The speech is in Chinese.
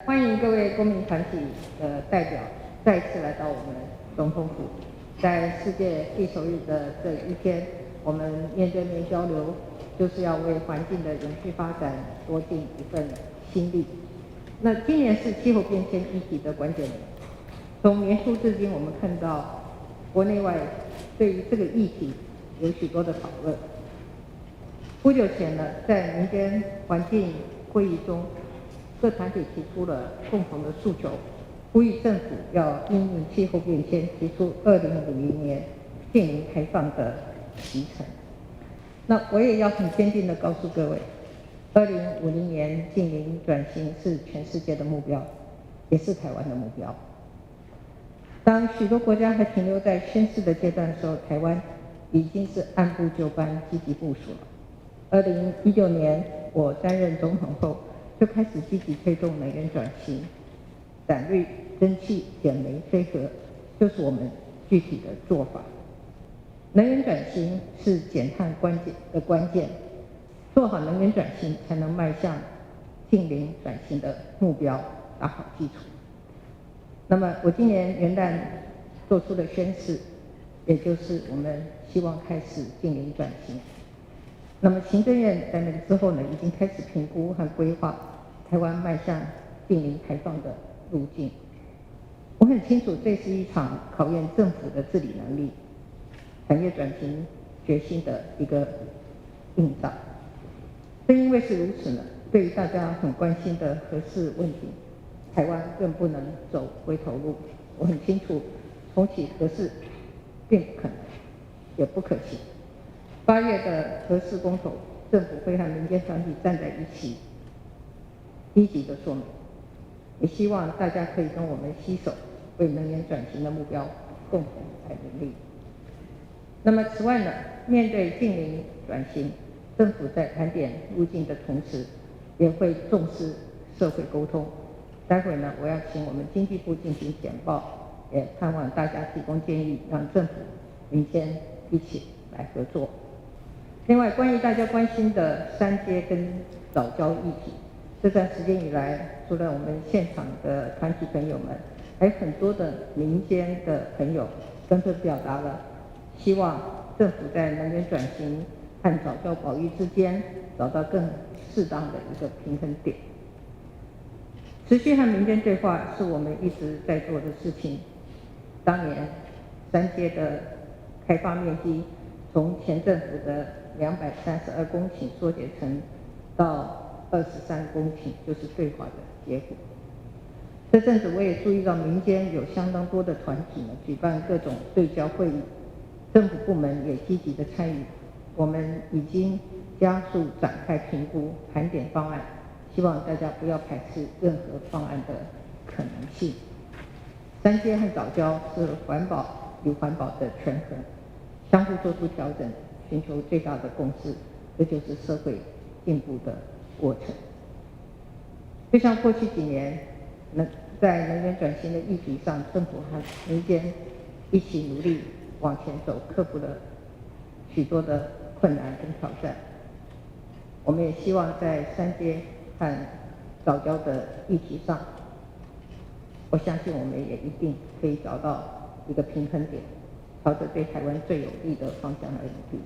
欢迎各位公民团体的代表再次来到我们总统府。在世界地球日的这一天，我们面对面交流，就是要为环境的永续发展多尽一份心力。那今年是气候变迁议题的关键年，从年初至今，我们看到国内外对于这个议题有许多的讨论。不久前呢，在民间环境会议中，各团体提出了共同的诉求，呼吁政府要因应气候变迁，提出2050年净零排放的时程。那我也要很坚定地告诉各位，2050年净零转型是全世界的目标，也是台湾的目标。当许多国家还停留在宣示的阶段的时候，台湾已经是按部就班积极部署了。2016年我担任总统后，就开始积极推动能源转型，展绿、蒸汽、减煤、非核，就是我们具体的做法。能源转型是减碳关键，做好能源转型，才能迈向净零转型的目标，打好基础。那么我今年元旦做出的宣示，也就是我们希望开始净零转型。那么行政院在那个之后呢，已经开始评估和规划台湾迈向净零排放的路径。我很清楚，这是一场考验政府的治理能力、产业转型决心的一个硬仗。正因为是如此呢，对于大家很关心的核四问题，台湾更不能走回头路。我很清楚，重启核四并不可能，也不可行。8月的核四公投，政府会和民间团体站在一起，积极的说明，也希望大家可以跟我们携手，为能源转型的目标共同来努力。那么此外呢，面对净零转型，政府在盘点路径的同时，也会重视社会沟通。待会呢，我要请我们经济部进行简报，也盼望大家提供建议，让政府、民间一起来合作。另外，关于大家关心的三接跟藻礁议题，这段时间以来，除了我们现场的团体朋友们，还有很多的民间的朋友纷纷表达了希望政府在能源转型和藻礁保育之间找到更适当的一个平衡点。持续和民间对话是我们一直在做的事情。当年三接的开发面积从前政府的232公顷缩减成到23公顷，就是对话的结果。这阵子我也注意到民间有相当多的团体呢举办各种对焦会议，政府部门也积极的参与。我们已经加速展开评估、盘点方案，希望大家不要排斥任何方案的可能性。三接和藻礁是环保与环保的权衡，相互做出调整，寻求最大的共识，这就是社会进步的过程。就像过去几年，在能源转型的议题上，政府和民间一起努力往前走，克服了许多的困难跟挑战。我们也希望在三接和藻礁的议题上，我相信我们也一定可以找到一个平衡点，朝着对台湾最有利的方向来努力。